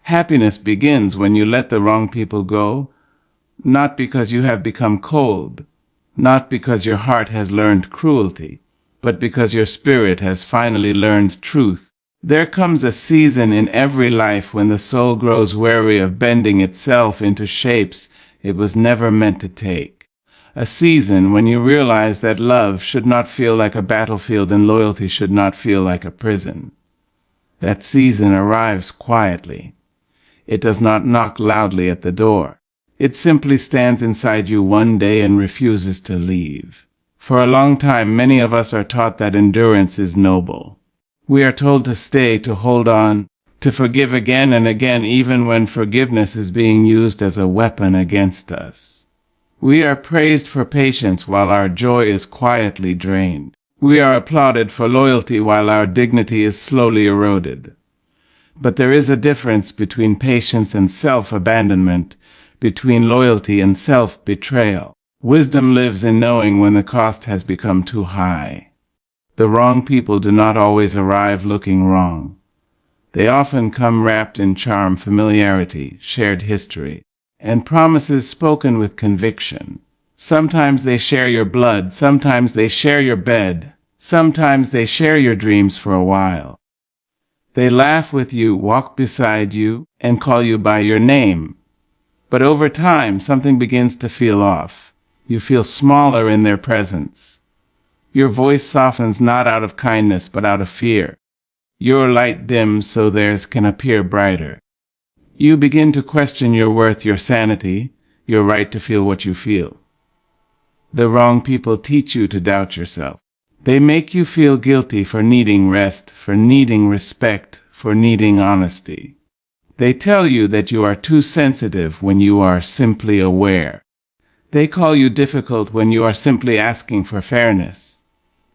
Happiness begins when you let the wrong people go, not because you have become cold, not because your heart has learned cruelty, but because your spirit has finally learned truth. There comes a season in every life when the soul grows weary of bending itself into shapes it was never meant to take. A season when you realize that love should not feel like a battlefield and loyalty should not feel like a prison. That season arrives quietly. It does not knock loudly at the door. It simply stands inside you one day and refuses to leave. For a long time, many of us are taught that endurance is noble. We are told to stay, to hold on, to forgive again and again, even when forgiveness is being used as a weapon against us. We are praised for patience while our joy is quietly drained. We are applauded for loyalty while our dignity is slowly eroded. But there is a difference between patience and self-abandonment, between loyalty and self-betrayal. Wisdom lives in knowing when the cost has become too high. The wrong people do not always arrive looking wrong. They often come wrapped in charm, familiarity, shared history, and promises spoken with conviction. Sometimes they share your blood, sometimes they share your bed, sometimes they share your dreams for a while. They laugh with you, walk beside you, and call you by your name. But over time, something begins to feel off. You feel smaller in their presence. Your voice softens not out of kindness but out of fear. Your light dims so theirs can appear brighter. You begin to question your worth, your sanity, your right to feel what you feel. The wrong people teach you to doubt yourself. They make you feel guilty for needing rest, for needing respect, for needing honesty. They tell you that you are too sensitive when you are simply aware. They call you difficult when you are simply asking for fairness.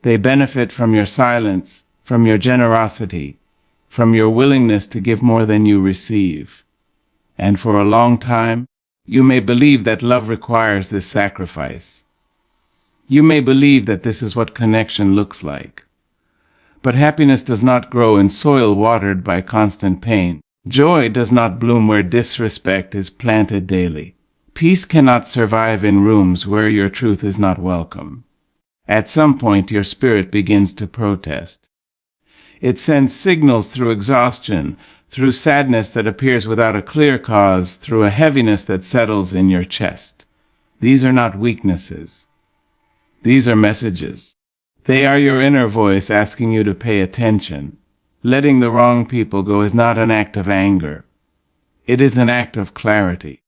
They benefit from your silence, from your generosity, from your willingness to give more than you receive. And for a long time, you may believe that love requires this sacrifice. You may believe that this is what connection looks like. But happiness does not grow in soil watered by constant pain. Joy does not bloom where disrespect is planted daily. Peace cannot survive in rooms where your truth is not welcome. At some point, your spirit begins to protest. It sends signals through exhaustion, through sadness that appears without a clear cause, through a heaviness that settles in your chest. These are not weaknesses. These are messages. They are your inner voice asking you to pay attention. Letting the wrong people go is not an act of anger. It is an act of clarity.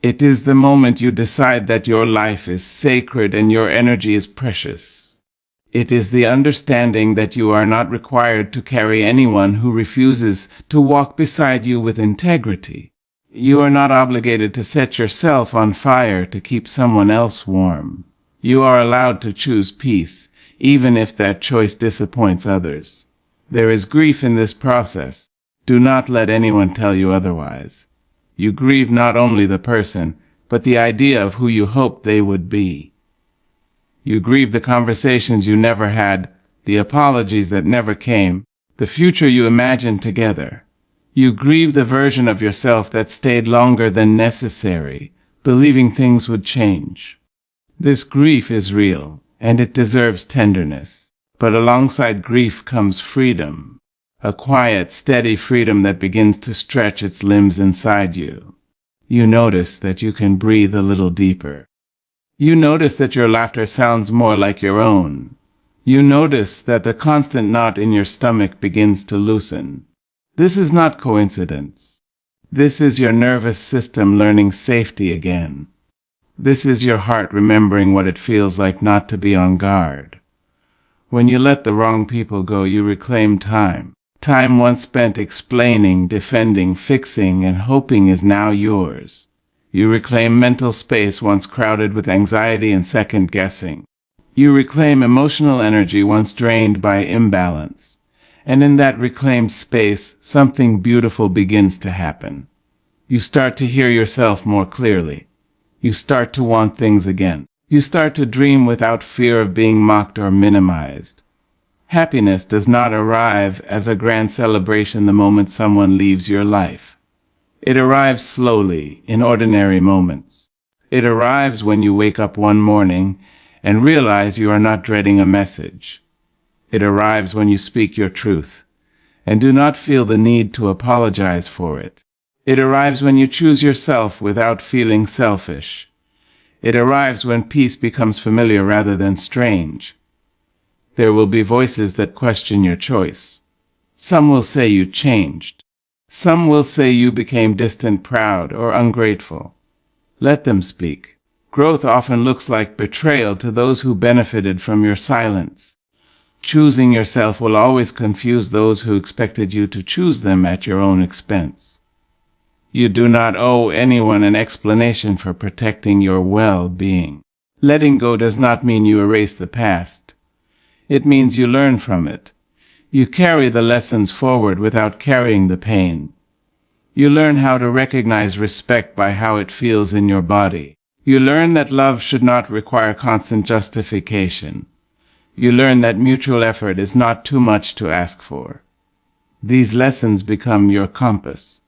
It is the moment you decide that your life is sacred and your energy is precious. It is the understanding that you are not required to carry anyone who refuses to walk beside you with integrity. You are not obligated to set yourself on fire to keep someone else warm. You are allowed to choose peace, even if that choice disappoints others. There is grief in this process. Do not let anyone tell you otherwise. You grieve not only the person, but the idea of who you hoped they would be. You grieve the conversations you never had, the apologies that never came, the future you imagined together. You grieve the version of yourself that stayed longer than necessary, believing things would change. This grief is real, and it deserves tenderness. But alongside grief comes freedom. A quiet, steady freedom that begins to stretch its limbs inside you. You notice that you can breathe a little deeper. You notice that your laughter sounds more like your own. You notice that the constant knot in your stomach begins to loosen. This is not coincidence. This is your nervous system learning safety again. This is your heart remembering what it feels like not to be on guard. When you let the wrong people go, you reclaim time. Time once spent explaining, defending, fixing, and hoping is now yours. You reclaim mental space once crowded with anxiety and second-guessing. You reclaim emotional energy once drained by imbalance. And in that reclaimed space, something beautiful begins to happen. You start to hear yourself more clearly. You start to want things again. You start to dream without fear of being mocked or minimized. Happiness does not arrive as a grand celebration the moment someone leaves your life. It arrives slowly, in ordinary moments. It arrives when you wake up one morning and realize you are not dreading a message. It arrives when you speak your truth and do not feel the need to apologize for it. It arrives when you choose yourself without feeling selfish. It arrives when peace becomes familiar rather than strange. There will be voices that question your choice. Some will say you changed. Some will say you became distant, proud, or ungrateful. Let them speak. Growth often looks like betrayal to those who benefited from your silence. Choosing yourself will always confuse those who expected you to choose them at your own expense. You do not owe anyone an explanation for protecting your well-being. Letting go does not mean you erase the past. It means you learn from it. You carry the lessons forward without carrying the pain. You learn how to recognize respect by how it feels in your body. You learn that love should not require constant justification. You learn that mutual effort is not too much to ask for. These lessons become your compass.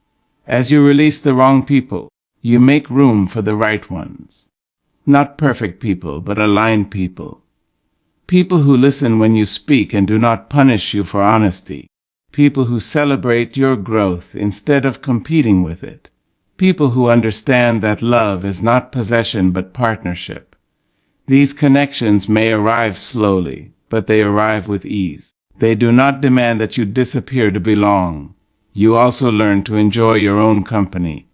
As you release the wrong people, you make room for the right ones. Not perfect people, but aligned people. People who listen when you speak and do not punish you for honesty. People who celebrate your growth instead of competing with it. People who understand that love is not possession but partnership. These connections may arrive slowly, but they arrive with ease. They do not demand that you disappear to belong. You also learn to enjoy your own company.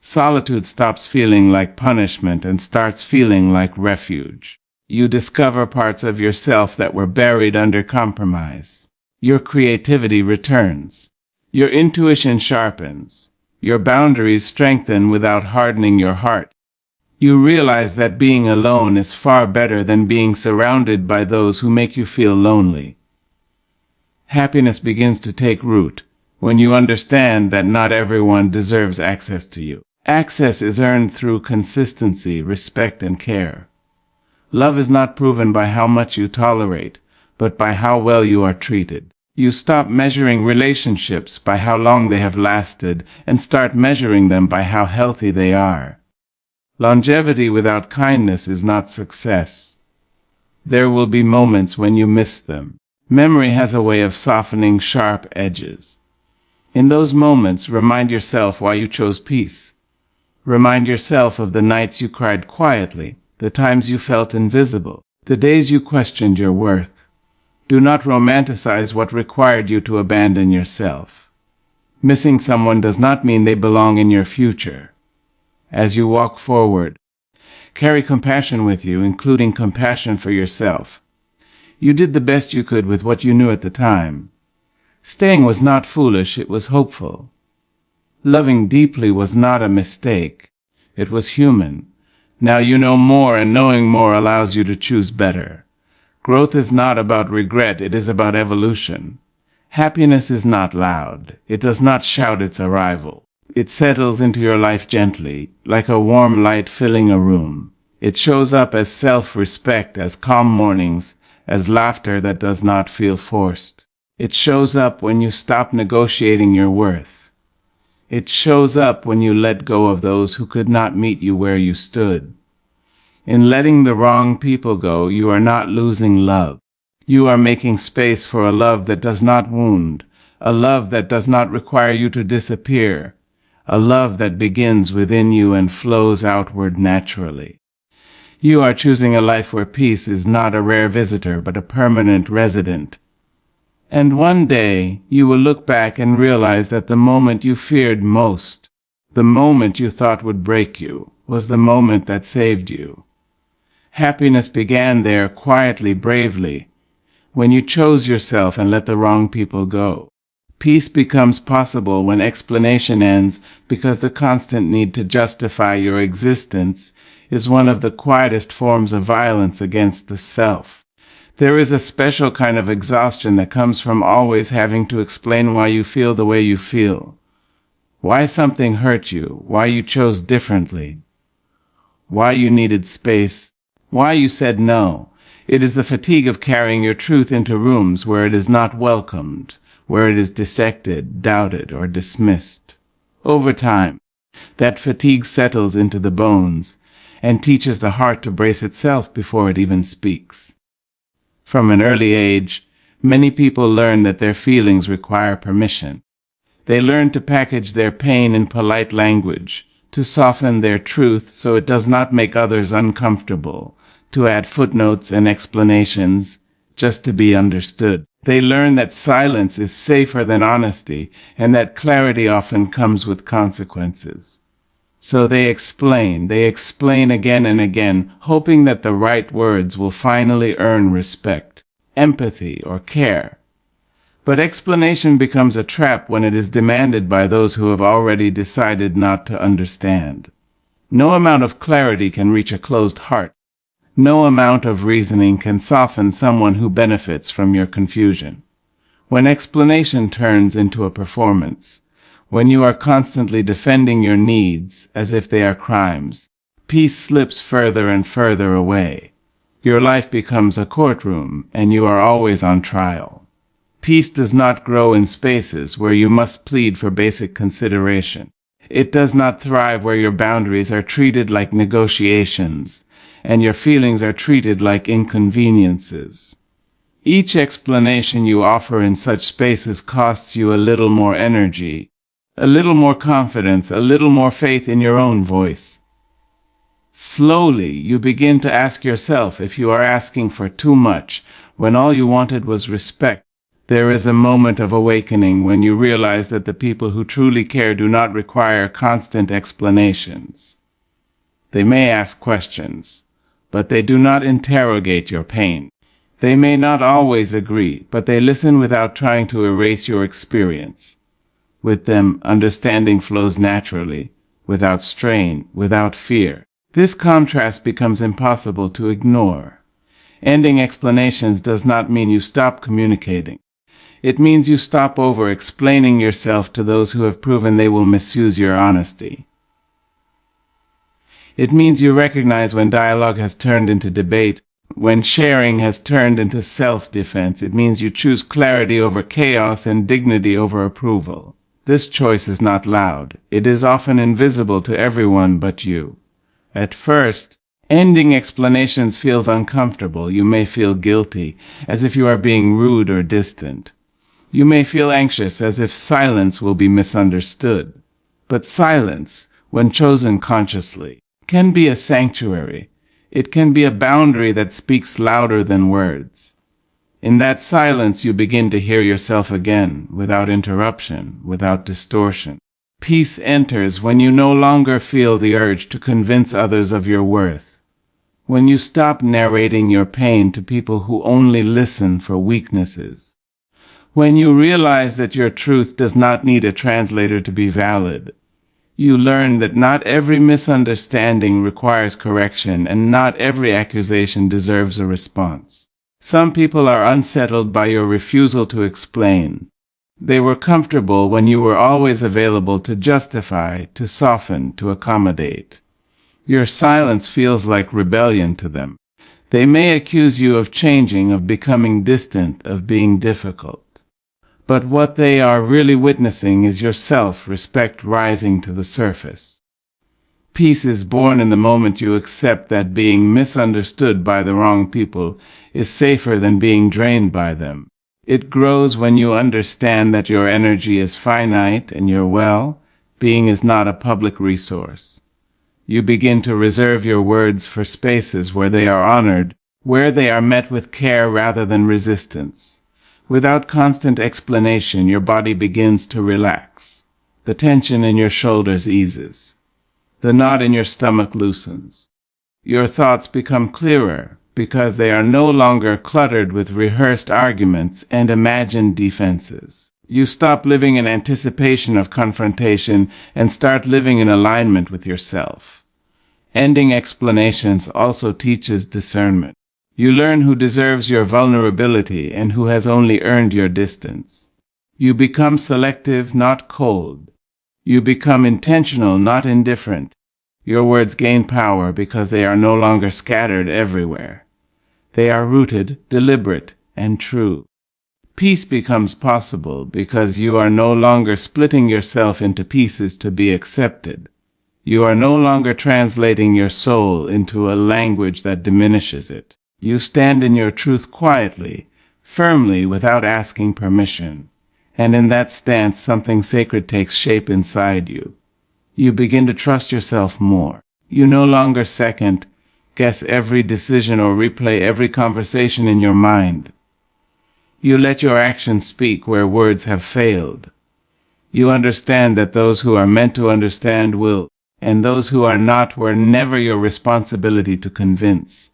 Solitude stops feeling like punishment and starts feeling like refuge. You discover parts of yourself that were buried under compromise. Your creativity returns. Your intuition sharpens. Your boundaries strengthen without hardening your heart. You realize that being alone is far better than being surrounded by those who make you feel lonely. Happiness begins to take root when you understand that not everyone deserves access to you. Access is earned through consistency, respect, and care. Love is not proven by how much you tolerate, but by how well you are treated. You stop measuring relationships by how long they have lasted and start measuring them by how healthy they are. Longevity without kindness is not success. There will be moments when you miss them. Memory has a way of softening sharp edges. In those moments, remind yourself why you chose peace. Remind yourself of the nights you cried quietly, the times you felt invisible, the days you questioned your worth. Do not romanticize what required you to abandon yourself. Missing someone does not mean they belong in your future. As you walk forward, carry compassion with you, including compassion for yourself. You did the best you could with what you knew at the time. Staying was not foolish, it was hopeful. Loving deeply was not a mistake. It was human. Now you know more, and knowing more allows you to choose better. Growth is not about regret, it is about evolution. Happiness is not loud. It does not shout its arrival. It settles into your life gently, like a warm light filling a room. It shows up as self-respect, as calm mornings, as laughter that does not feel forced. It shows up when you stop negotiating your worth. It shows up when you let go of those who could not meet you where you stood. In letting the wrong people go, you are not losing love. You are making space for a love that does not wound, a love that does not require you to disappear, a love that begins within you and flows outward naturally. You are choosing a life where peace is not a rare visitor but a permanent resident. And one day you will look back and realize that the moment you feared most, the moment you thought would break you, was the moment that saved you. Happiness began there quietly, bravely, when you chose yourself and let the wrong people go. Peace becomes possible when explanation ends, because the constant need to justify your existence is one of the quietest forms of violence against the self. There is a special kind of exhaustion that comes from always having to explain why you feel the way you feel, why something hurt you, why you chose differently, why you needed space, why you said no. It is the fatigue of carrying your truth into rooms where it is not welcomed, where it is dissected, doubted, or dismissed. Over time, that fatigue settles into the bones and teaches the heart to brace itself before it even speaks. From an early age, many people learn that their feelings require permission. They learn to package their pain in polite language, to soften their truth so it does not make others uncomfortable, to add footnotes and explanations just to be understood. They learn that silence is safer than honesty and that clarity often comes with consequences. So they explain again and again, hoping that the right words will finally earn respect, empathy, or care. But explanation becomes a trap when it is demanded by those who have already decided not to understand. No amount of clarity can reach a closed heart. No amount of reasoning can soften someone who benefits from your confusion. When explanation turns into a performance, when you are constantly defending your needs as if they are crimes, peace slips further and further away. Your life becomes a courtroom, and you are always on trial. Peace does not grow in spaces where you must plead for basic consideration. It does not thrive where your boundaries are treated like negotiations, and your feelings are treated like inconveniences. Each explanation you offer in such spaces costs you a little more energy, a little more confidence, a little more faith in your own voice. Slowly, you begin to ask yourself if you are asking for too much when all you wanted was respect. There is a moment of awakening when you realize that the people who truly care do not require constant explanations. They may ask questions, but they do not interrogate your pain. They may not always agree, but they listen without trying to erase your experience. With them, understanding flows naturally, without strain, without fear. This contrast becomes impossible to ignore. Ending explanations does not mean you stop communicating. It means you stop over-explaining yourself to those who have proven they will misuse your honesty. It means you recognize when dialogue has turned into debate, when sharing has turned into self-defense. It means you choose clarity over chaos and dignity over approval. This choice is not loud. It is often invisible to everyone but you. At first, ending explanations feels uncomfortable. You may feel guilty, as if you are being rude or distant. You may feel anxious, as if silence will be misunderstood. But silence, when chosen consciously, can be a sanctuary. It can be a boundary that speaks louder than words. In that silence, you begin to hear yourself again, without interruption, without distortion. Peace enters when you no longer feel the urge to convince others of your worth. When you stop narrating your pain to people who only listen for weaknesses. When you realize that your truth does not need a translator to be valid. You learn that not every misunderstanding requires correction, and not every accusation deserves a response. Some people are unsettled by your refusal to explain. They were comfortable when you were always available to justify, to soften, to accommodate. Your silence feels like rebellion to them. They may accuse you of changing, of becoming distant, of being difficult. But what they are really witnessing is your self-respect rising to the surface. Peace is born in the moment you accept that being misunderstood by the wrong people is safer than being drained by them. It grows when you understand that your energy is finite and your well-being is not a public resource. You begin to reserve your words for spaces where they are honored, where they are met with care rather than resistance. Without constant explanation, your body begins to relax. The tension in your shoulders eases. The knot in your stomach loosens. Your thoughts become clearer because they are no longer cluttered with rehearsed arguments and imagined defenses. You stop living in anticipation of confrontation and start living in alignment with yourself. Ending explanations also teaches discernment. You learn who deserves your vulnerability and who has only earned your distance. You become selective, not cold. You become intentional, not indifferent. Your words gain power because they are no longer scattered everywhere. They are rooted, deliberate, and true. Peace becomes possible because you are no longer splitting yourself into pieces to be accepted. You are no longer translating your soul into a language that diminishes it. You stand in your truth quietly, firmly, without asking permission. And in that stance, something sacred takes shape inside you. You begin to trust yourself more. You no longer second guess every decision or replay every conversation in your mind. You let your actions speak where words have failed. You understand that those who are meant to understand will, and those who are not were never your responsibility to convince.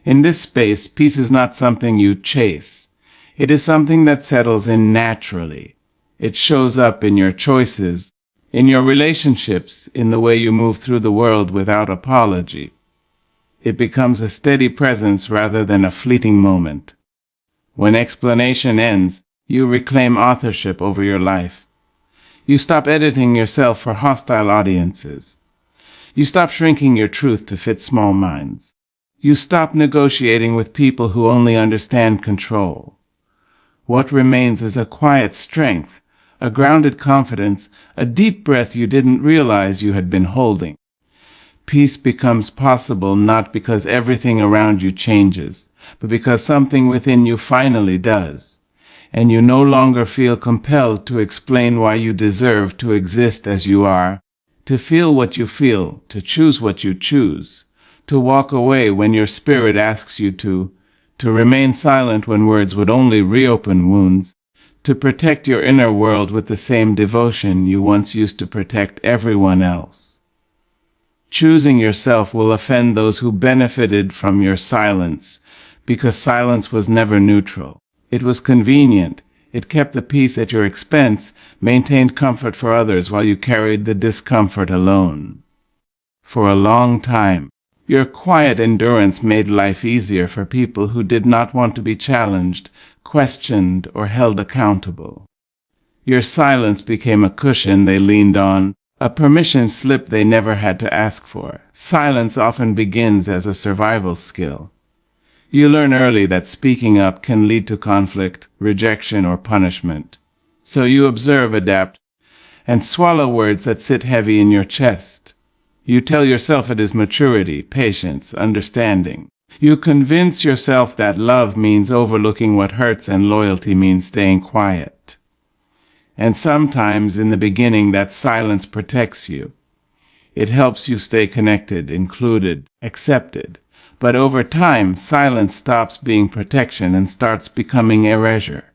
In this space, peace is not something you chase. It is something that settles in naturally. It shows up in your choices, in your relationships, in the way you move through the world without apology. It becomes a steady presence rather than a fleeting moment. When explanation ends, you reclaim authorship over your life. You stop editing yourself for hostile audiences. You stop shrinking your truth to fit small minds. You stop negotiating with people who only understand control. What remains is a quiet strength, a grounded confidence, a deep breath you didn't realize you had been holding. Peace becomes possible not because everything around you changes, but because something within you finally does, and you no longer feel compelled to explain why you deserve to exist as you are, to feel what you feel, to choose what you choose, to walk away when your spirit asks you to remain silent when words would only reopen wounds, to protect your inner world with the same devotion you once used to protect everyone else. Choosing yourself will offend those who benefited from your silence, because silence was never neutral. It was convenient. It kept the peace at your expense, maintained comfort for others while you carried the discomfort alone. For a long time, your quiet endurance made life easier for people who did not want to be challenged, questioned, or held accountable. Your silence became a cushion they leaned on, a permission slip they never had to ask for. Silence often begins as a survival skill. You learn early that speaking up can lead to conflict, rejection, or punishment. So you observe, adapt, and swallow words that sit heavy in your chest. You tell yourself it is maturity, patience, understanding. You convince yourself that love means overlooking what hurts and loyalty means staying quiet. And sometimes in the beginning that silence protects you. It helps you stay connected, included, accepted. But over time, silence stops being protection and starts becoming erasure.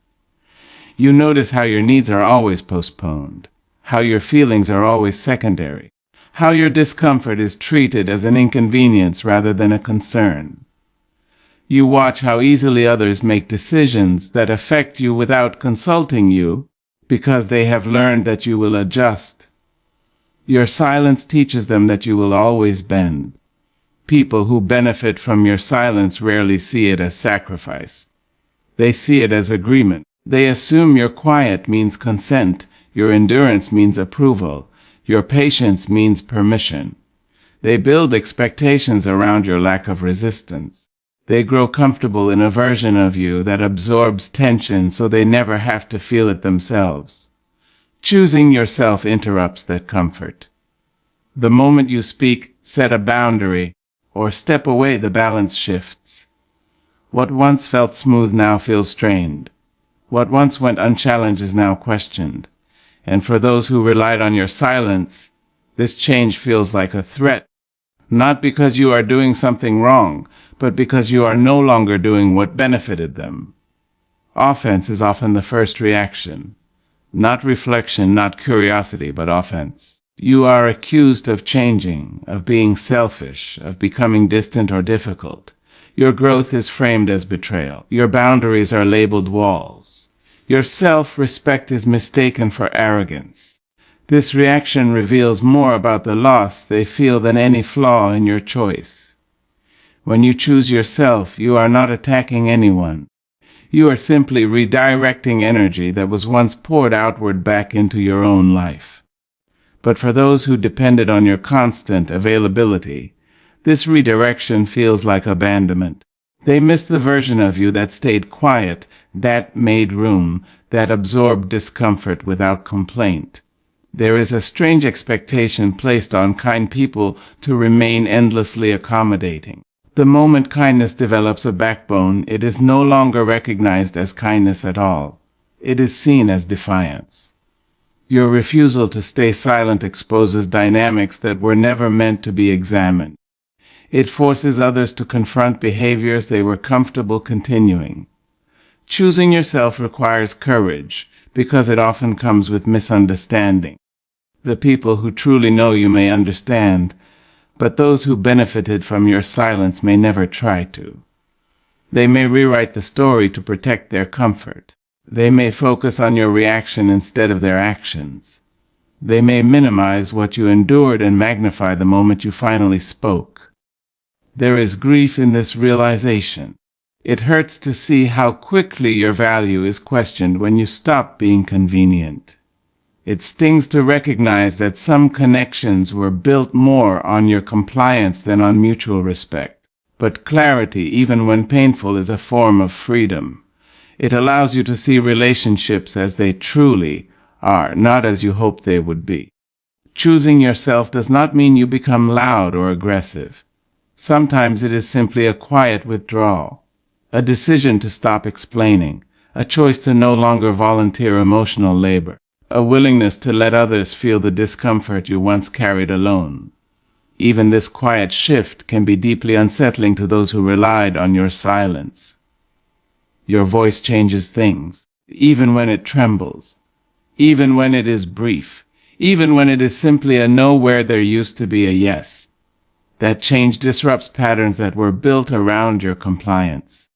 You notice how your needs are always postponed, how your feelings are always secondary, how your discomfort is treated as an inconvenience rather than a concern. You watch how easily others make decisions that affect you without consulting you, because they have learned that you will adjust. Your silence teaches them that you will always bend. People who benefit from your silence rarely see it as sacrifice. They see it as agreement. They assume your quiet means consent, your endurance means approval, your patience means permission. They build expectations around your lack of resistance. They grow comfortable in a version of you that absorbs tension so they never have to feel it themselves. Choosing yourself interrupts that comfort. The moment you speak, set a boundary, or step away, the balance shifts. What once felt smooth now feels strained. What once went unchallenged is now questioned. And for those who relied on your silence, this change feels like a threat. Not because you are doing something wrong, but because you are no longer doing what benefited them. Offense is often the first reaction. Not reflection, not curiosity, but offense. You are accused of changing, of being selfish, of becoming distant or difficult. Your growth is framed as betrayal. Your boundaries are labeled walls. Your self-respect is mistaken for arrogance. This reaction reveals more about the loss they feel than any flaw in your choice. When you choose yourself, you are not attacking anyone. You are simply redirecting energy that was once poured outward back into your own life. But for those who depended on your constant availability, this redirection feels like abandonment. They miss the version of you that stayed quiet, that made room, that absorbed discomfort without complaint. There is a strange expectation placed on kind people to remain endlessly accommodating. The moment kindness develops a backbone, it is no longer recognized as kindness at all. It is seen as defiance. Your refusal to stay silent exposes dynamics that were never meant to be examined. It forces others to confront behaviors they were comfortable continuing. Choosing yourself requires courage, because it often comes with misunderstanding. The people who truly know you may understand, but those who benefited from your silence may never try to. They may rewrite the story to protect their comfort. They may focus on your reaction instead of their actions. They may minimize what you endured and magnify the moment you finally spoke. There is grief in this realization. It hurts to see how quickly your value is questioned when you stop being convenient. It stings to recognize that some connections were built more on your compliance than on mutual respect. But clarity, even when painful, is a form of freedom. It allows you to see relationships as they truly are, not as you hoped they would be. Choosing yourself does not mean you become loud or aggressive. Sometimes it is simply a quiet withdrawal, a decision to stop explaining, a choice to no longer volunteer emotional labor, a willingness to let others feel the discomfort you once carried alone. Even this quiet shift can be deeply unsettling to those who relied on your silence. Your voice changes things, even when it trembles, even when it is brief, even when it is simply a no where there used to be a yes. That change disrupts patterns that were built around your compliance.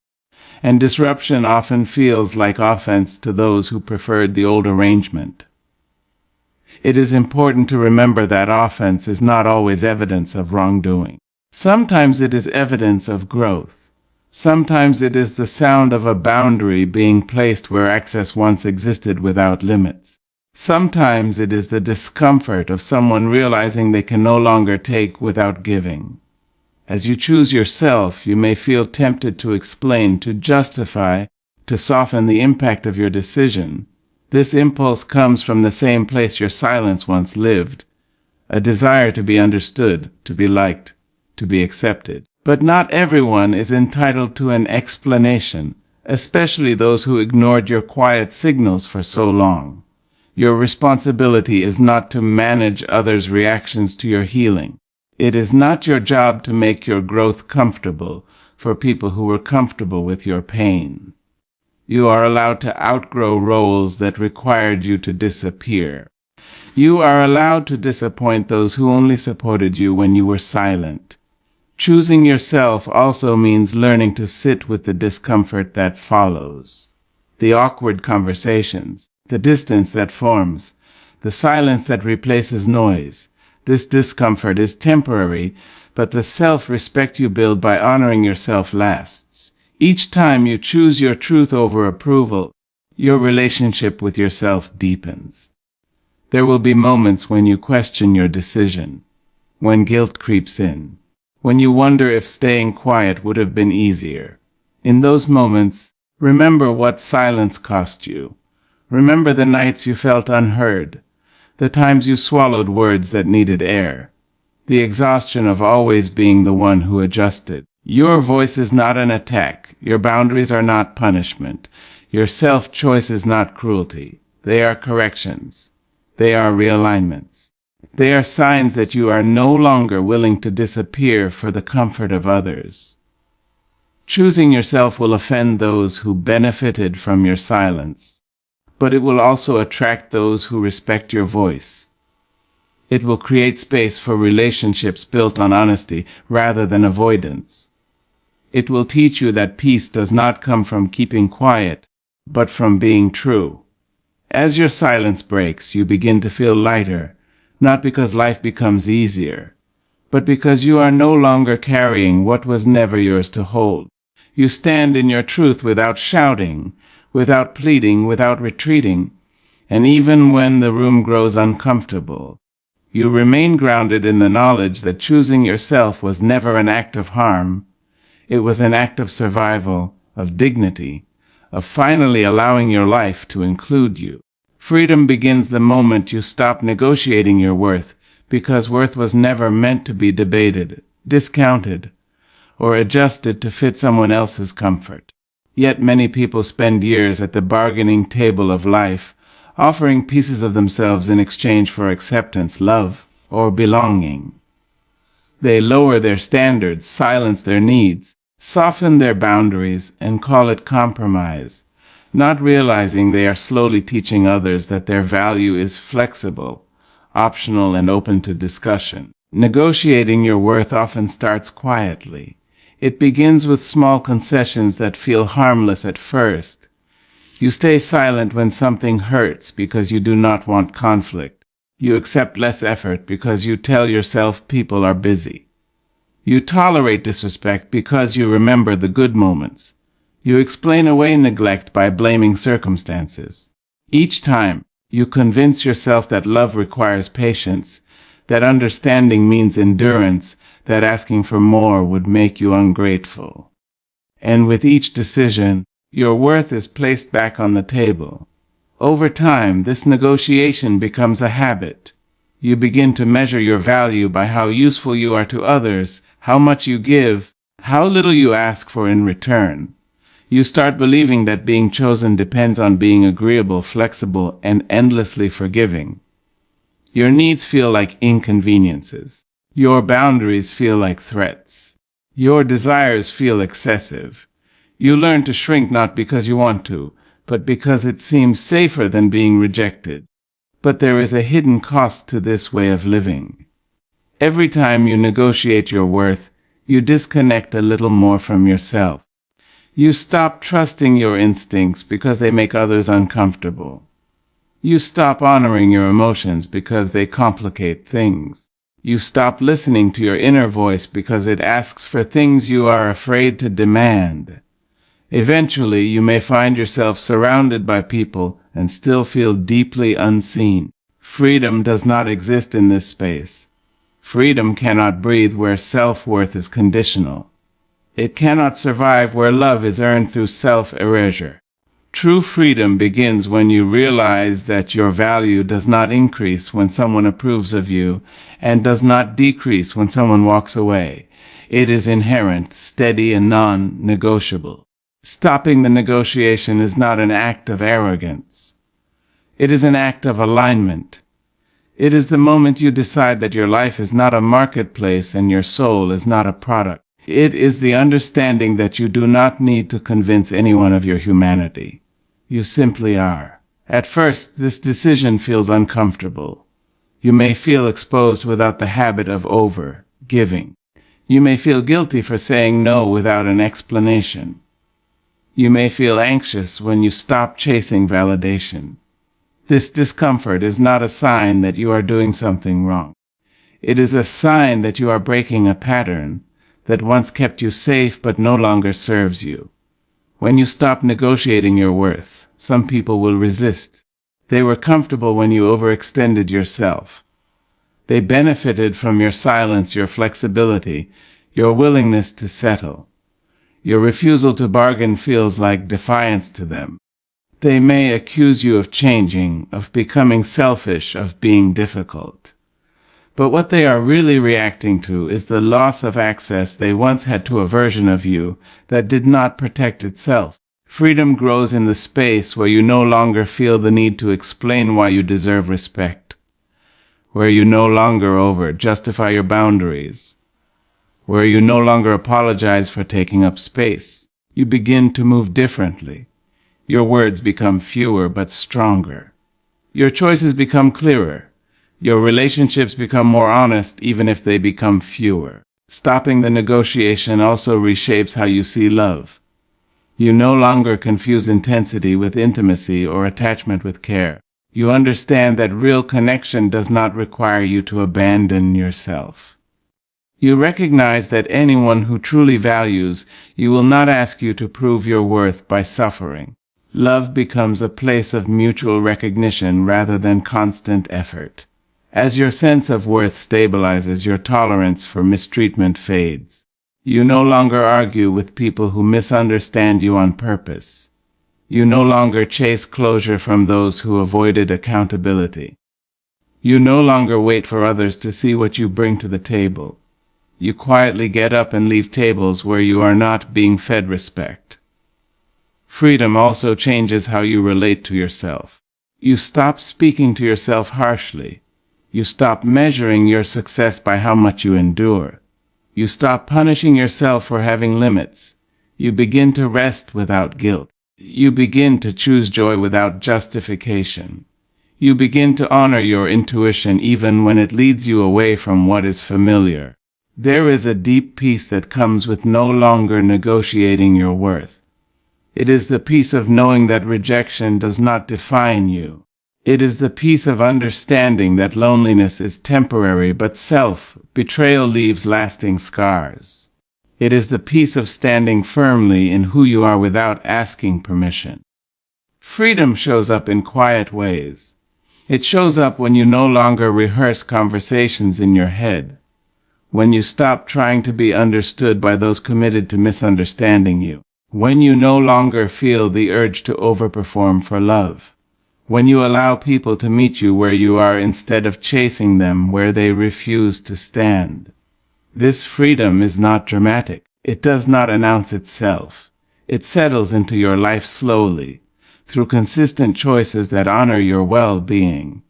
And disruption often feels like offense to those who preferred the old arrangement. It is important to remember that offense is not always evidence of wrongdoing. Sometimes it is evidence of growth. Sometimes it is the sound of a boundary being placed where access once existed without limits. Sometimes it is the discomfort of someone realizing they can no longer take without giving. As you choose yourself, you may feel tempted to explain, to justify, to soften the impact of your decision. This impulse comes from the same place your silence once lived, a desire to be understood, to be liked, to be accepted. But not everyone is entitled to an explanation, especially those who ignored your quiet signals for so long. Your responsibility is not to manage others' reactions to your healing. It is not your job to make your growth comfortable for people who were comfortable with your pain. You are allowed to outgrow roles that required you to disappear. You are allowed to disappoint those who only supported you when you were silent. Choosing yourself also means learning to sit with the discomfort that follows. The awkward conversations, the distance that forms, the silence that replaces noise. This discomfort is temporary, but the self-respect you build by honoring yourself lasts. Each time you choose your truth over approval, your relationship with yourself deepens. There will be moments when you question your decision, when guilt creeps in, when you wonder if staying quiet would have been easier. In those moments, remember what silence cost you. Remember the nights you felt unheard, the times you swallowed words that needed air, the exhaustion of always being the one who adjusted. Your voice is not an attack. Your boundaries are not punishment. Your self-choice is not cruelty. They are corrections. They are realignments. They are signs that you are no longer willing to disappear for the comfort of others. Choosing yourself will offend those who benefited from your silence, but it will also attract those who respect your voice. It will create space for relationships built on honesty rather than avoidance. It will teach you that peace does not come from keeping quiet, but from being true. As your silence breaks, you begin to feel lighter, not because life becomes easier, but because you are no longer carrying what was never yours to hold. You stand in your truth without shouting, without pleading, without retreating, and even when the room grows uncomfortable, you remain grounded in the knowledge that choosing yourself was never an act of harm. It was an act of survival, of dignity, of finally allowing your life to include you. Freedom begins the moment you stop negotiating your worth, because worth was never meant to be debated, discounted, or adjusted to fit someone else's comfort. Yet many people spend years at the bargaining table of life, offering pieces of themselves in exchange for acceptance, love, or belonging. They lower their standards, silence their needs, soften their boundaries, and call it compromise, not realizing they are slowly teaching others that their value is flexible, optional, and open to discussion. Negotiating your worth often starts quietly. It begins with small concessions that feel harmless at first. You stay silent when something hurts because you do not want conflict. You accept less effort because you tell yourself people are busy. You tolerate disrespect because you remember the good moments. You explain away neglect by blaming circumstances. Each time, you convince yourself that love requires patience, that understanding means endurance, that asking for more would make you ungrateful. And with each decision, your worth is placed back on the table. Over time, this negotiation becomes a habit. You begin to measure your value by how useful you are to others, how much you give, how little you ask for in return. You start believing that being chosen depends on being agreeable, flexible, and endlessly forgiving. Your needs feel like inconveniences. Your boundaries feel like threats. Your desires feel excessive. You learn to shrink not because you want to, but because it seems safer than being rejected. But there is a hidden cost to this way of living. Every time you negotiate your worth, you disconnect a little more from yourself. You stop trusting your instincts because they make others uncomfortable. You stop honoring your emotions because they complicate things. You stop listening to your inner voice because it asks for things you are afraid to demand. Eventually, you may find yourself surrounded by people and still feel deeply unseen. Freedom does not exist in this space. Freedom cannot breathe where self-worth is conditional. It cannot survive where love is earned through self-erasure. True freedom begins when you realize that your value does not increase when someone approves of you and does not decrease when someone walks away. It is inherent, steady, and non-negotiable. Stopping the negotiation is not an act of arrogance. It is an act of alignment. It is the moment you decide that your life is not a marketplace and your soul is not a product. It is the understanding that you do not need to convince anyone of your humanity. You simply are. At first, this decision feels uncomfortable. You may feel exposed without the habit of over-giving. You may feel guilty for saying no without an explanation. You may feel anxious when you stop chasing validation. This discomfort is not a sign that you are doing something wrong. It is a sign that you are breaking a pattern that once kept you safe but no longer serves you. When you stop negotiating your worth, some people will resist. They were comfortable when you overextended yourself. They benefited from your silence, your flexibility, your willingness to settle. Your refusal to bargain feels like defiance to them. They may accuse you of changing, of becoming selfish, of being difficult. But what they are really reacting to is the loss of access they once had to a version of you that did not protect itself. Freedom grows in the space where you no longer feel the need to explain why you deserve respect, where you no longer justify your boundaries, where you no longer apologize for taking up space. You begin to move differently. Your words become fewer but stronger. Your choices become clearer. Your relationships become more honest even if they become fewer. Stopping the negotiation also reshapes how you see love. You no longer confuse intensity with intimacy or attachment with care. You understand that real connection does not require you to abandon yourself. You recognize that anyone who truly values you will not ask you to prove your worth by suffering. Love becomes a place of mutual recognition rather than constant effort. As your sense of worth stabilizes, your tolerance for mistreatment fades. You no longer argue with people who misunderstand you on purpose. You no longer chase closure from those who avoided accountability. You no longer wait for others to see what you bring to the table. You quietly get up and leave tables where you are not being fed respect. Freedom also changes how you relate to yourself. You stop speaking to yourself harshly. You stop measuring your success by how much you endure. You stop punishing yourself for having limits. You begin to rest without guilt. You begin to choose joy without justification. You begin to honor your intuition even when it leads you away from what is familiar. There is a deep peace that comes with no longer negotiating your worth. It is the peace of knowing that rejection does not define you. It is the peace of understanding that loneliness is temporary, but self-betrayal leaves lasting scars. It is the peace of standing firmly in who you are without asking permission. Freedom shows up in quiet ways. It shows up when you no longer rehearse conversations in your head, when you stop trying to be understood by those committed to misunderstanding you, when you no longer feel the urge to overperform for love, when you allow people to meet you where you are instead of chasing them where they refuse to stand. This freedom is not dramatic. It does not announce itself. It settles into your life slowly, through consistent choices that honor your well-being.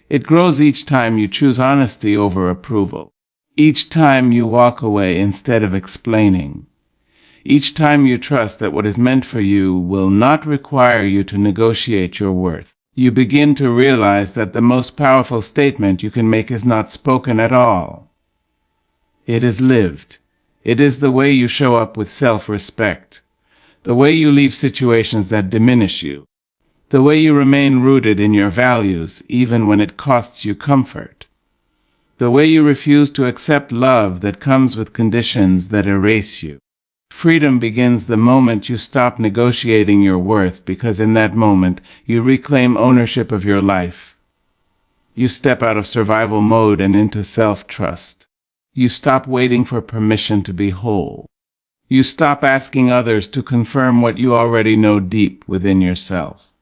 It grows each time you choose honesty over approval. Each time you walk away instead of explaining. Each time you trust that what is meant for you will not require you to negotiate your worth. You begin to realize that the most powerful statement you can make is not spoken at all. It is lived. It is the way you show up with self-respect, the way you leave situations that diminish you, the way you remain rooted in your values even when it costs you comfort, the way you refuse to accept love that comes with conditions that erase you. Freedom begins the moment you stop negotiating your worth, because in that moment you reclaim ownership of your life. You step out of survival mode and into self-trust. You stop waiting for permission to be whole. You stop asking others to confirm what you already know deep within yourself.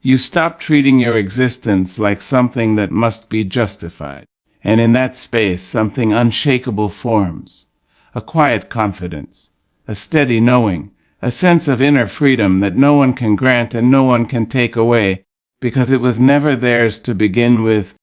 You stop treating your existence like something that must be justified. And in that space, something unshakable forms. A quiet confidence, a steady knowing, a sense of inner freedom that no one can grant and no one can take away, because it was never theirs to begin with,